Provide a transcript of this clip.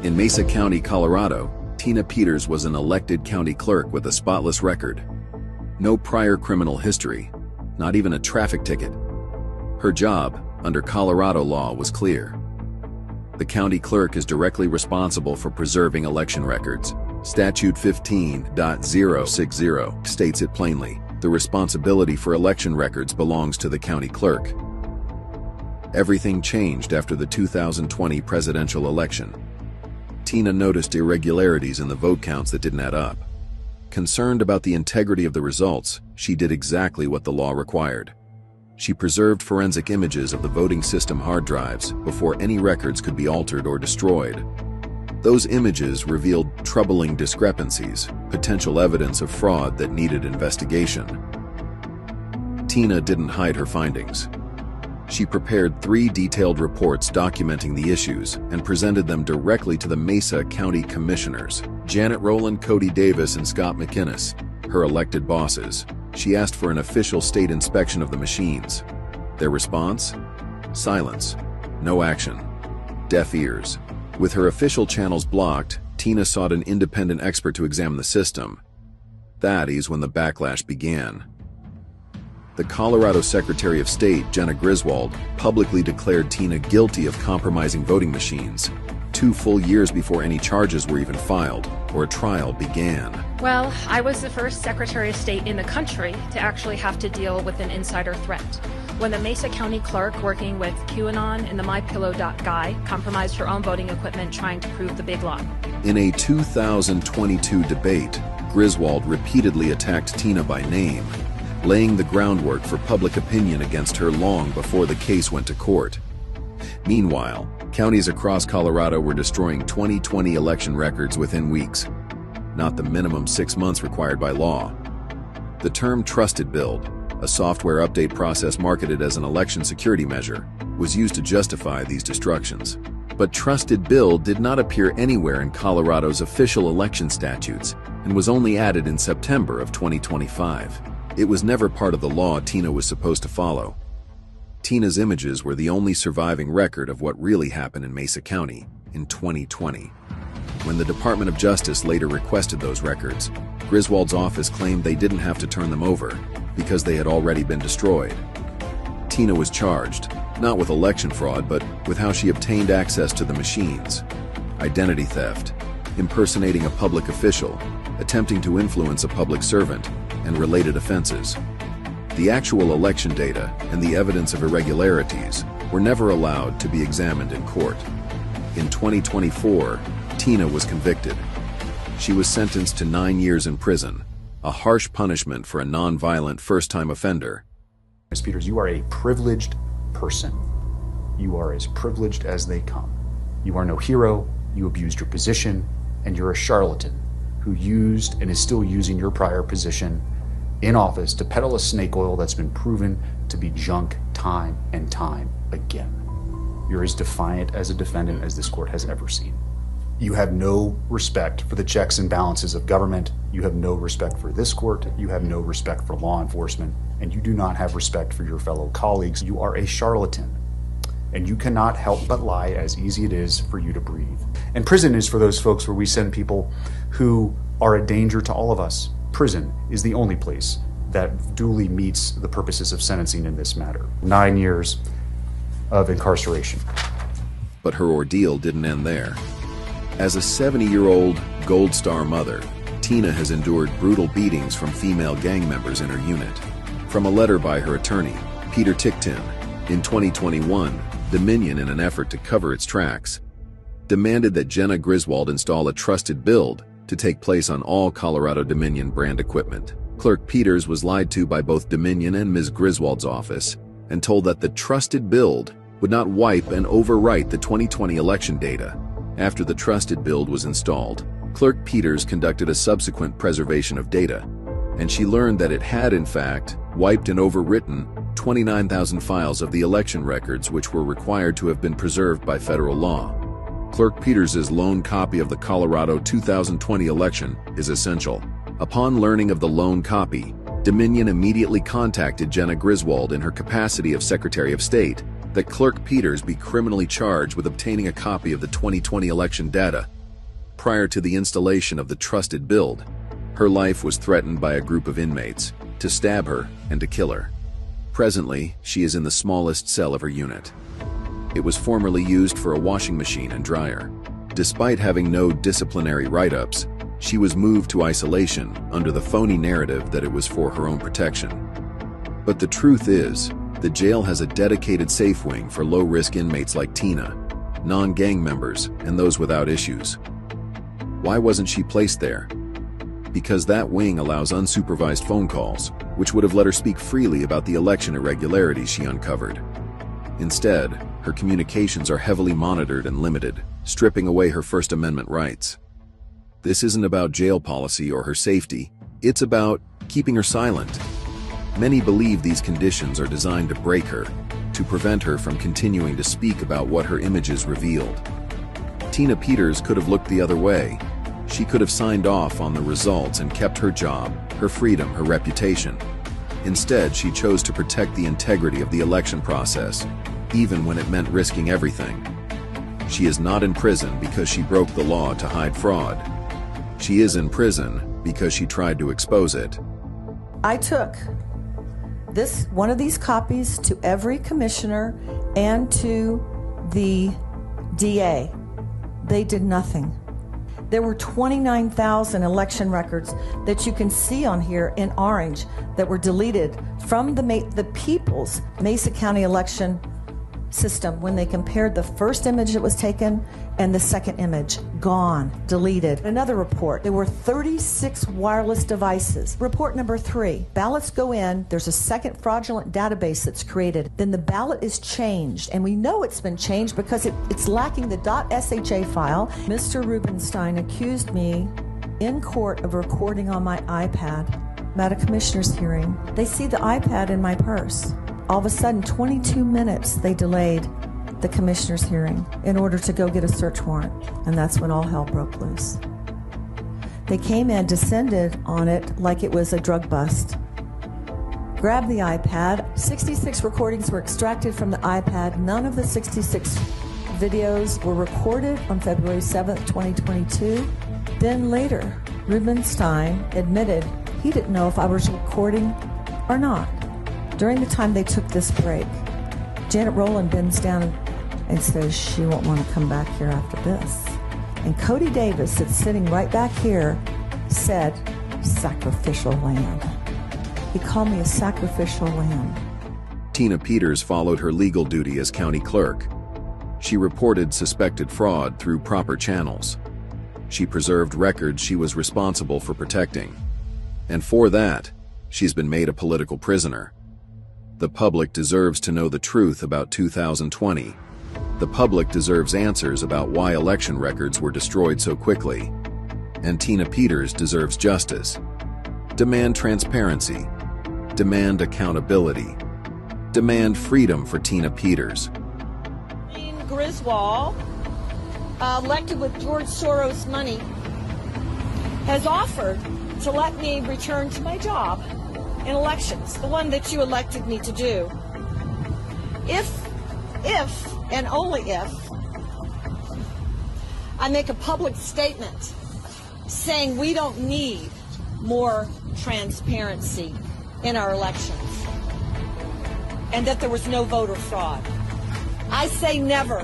In Mesa County, Colorado, Tina Peters was an elected county clerk with a spotless record. No prior criminal history, not even a traffic ticket. Her job, under Colorado law, was clear. The county clerk is directly responsible for preserving election records. Statute 15.060 states it plainly: the responsibility for election records belongs to the county clerk. Everything changed after the 2020 presidential election. Tina noticed irregularities in the vote counts that didn't add up. Concerned about the integrity of the results, she did exactly what the law required. She preserved forensic images of the voting system hard drives before any records could be altered or destroyed. Those images revealed troubling discrepancies, potential evidence of fraud that needed investigation. Tina didn't hide her findings. She prepared 3 detailed reports documenting the issues and presented them directly to the Mesa County Commissioners, Janet Rowland, Cody Davis, and Scott McInnes, her elected bosses. She asked for an official state inspection of the machines. Their response? Silence. No action. Deaf ears. With her official channels blocked, Tina sought an independent expert to examine the system. That is when the backlash began. The Colorado Secretary of State, Jenna Griswold, publicly declared Tina guilty of compromising voting machines, 2 full years before any charges were even filed or a trial began. Well, I was the first Secretary of State in the country to actually have to deal with an insider threat. When the Mesa County clerk working with QAnon and the MyPillow guy compromised her own voting equipment trying to prove the big lie. In a 2022 debate, Griswold repeatedly attacked Tina by name, laying the groundwork for public opinion against her long before the case went to court. Meanwhile, counties across Colorado were destroying 2020 election records within weeks, not the minimum 6 months required by law. The term Trusted Build, a software update process marketed as an election security measure, was used to justify these destructions. But Trusted Build did not appear anywhere in Colorado's official election statutes and was only added in September of 2025. It was never part of the law Tina was supposed to follow. Tina's images were the only surviving record of what really happened in Mesa County in 2020. When the Department of Justice later requested those records, Griswold's office claimed they didn't have to turn them over because they had already been destroyed. Tina was charged, not with election fraud, but with how she obtained access to the machines: identity theft, impersonating a public official, attempting to influence a public servant, and related offenses. The actual election data and the evidence of irregularities were never allowed to be examined in court. In 2024, Tina was convicted. She was sentenced to 9 years in prison, a harsh punishment for a non-violent first-time offender. Ms. Peters, you are a privileged person. You are as privileged as they come. You are no hero, you abused your position, and you're a charlatan who used and is still using your prior position in office to peddle a snake oil that's been proven to be junk time and time again. You're as defiant as a defendant as this court has ever seen. You have no respect for the checks and balances of government. You have no respect for this court. You have no respect for law enforcement. And you do not have respect for your fellow colleagues. You are a charlatan. And you cannot help but lie, as easy it is for you to breathe. And prison is for those folks where we send people who are a danger to all of us. Prison is the only place that duly meets the purposes of sentencing in this matter. 9 years of incarceration. But her ordeal didn't end there. As a 70-year-old Gold Star mother, Tina has endured brutal beatings from female gang members in her unit. From a letter by her attorney, Peter Ticktin, in 2021, Dominion, in an effort to cover its tracks, demanded that Jenna Griswold install a Trusted Build to take place on all Colorado Dominion brand equipment. Clerk Peters was lied to by both Dominion and Ms. Griswold's office and told that the Trusted Build would not wipe and overwrite the 2020 election data. After the Trusted Build was installed, Clerk Peters conducted a subsequent preservation of data, and she learned that it had, in fact, wiped and overwritten 29,000 files of the election records which were required to have been preserved by federal law. Clerk Peters' lone copy of the Colorado 2020 election is essential. Upon learning of the lone copy, Dominion immediately contacted Jenna Griswold in her capacity of Secretary of State that Clerk Peters be criminally charged with obtaining a copy of the 2020 election data prior to the installation of the trusted build, her life was threatened by a group of inmates to stab her and to kill her. Presently, she is in the smallest cell of her unit. It was formerly used for a washing machine and dryer. Despite having no disciplinary write-ups, she was moved to isolation under the phony narrative that it was for her own protection. But the truth is, the jail has a dedicated safe wing for low-risk inmates like Tina, non-gang members, and those without issues. Why wasn't she placed there? Because that wing allows unsupervised phone calls, which would have let her speak freely about the election irregularities she uncovered. Instead, her communications are heavily monitored and limited, stripping away her First Amendment rights. This isn't about jail policy or her safety, it's about keeping her silent. Many believe these conditions are designed to break her, to prevent her from continuing to speak about what her images revealed. Tina Peters could have looked the other way. She could have signed off on the results and kept her job, her freedom, her reputation. Instead, she chose to protect the integrity of the election process, even when it meant risking everything. She is not in prison because she broke the law to hide fraud. She is in prison because she tried to expose it. I took one of these copies to every commissioner and to the DA. They did nothing. There were 29,000 election records that you can see on here in orange that were deleted from the People's Mesa County election system when they compared the first image that was taken and the second image. Gone, deleted. Another report, there were 36 wireless devices. Report number 3, ballots go in, there's a second fraudulent database that's created, then the ballot is changed, and we know it's been changed because it's lacking the .sha file. Mr. Rubenstein accused me in court of recording on my iPad at a commissioner's hearing. They see the iPad in my purse. All of a sudden, 22 minutes they delayed the commissioner's hearing in order to go get a search warrant, and that's when all hell broke loose. They came in, descended on it like it was a drug bust. Grabbed the iPad. 66 recordings were extracted from the iPad. None of the 66 videos were recorded on February 7th, 2022. Then later, Rubenstein admitted he didn't know if I was recording or not. During the time they took this break, Janet Rowland bends down and says she won't want to come back here after this. And Cody Davis, that's sitting right back here, said, "Sacrificial lamb." He called me a sacrificial lamb. Tina Peters followed her legal duty as county clerk. She reported suspected fraud through proper channels. She preserved records she was responsible for protecting. And for that, she's been made a political prisoner. The public deserves to know the truth about 2020. The public deserves answers about why election records were destroyed so quickly. And Tina Peters deserves justice. Demand transparency. Demand accountability. Demand freedom for Tina Peters. Griswold, elected with George Soros money, has offered to let me return to my job in elections, the one that you elected me to do, if and only if I make a public statement saying we don't need more transparency in our elections and that there was no voter fraud. I say never.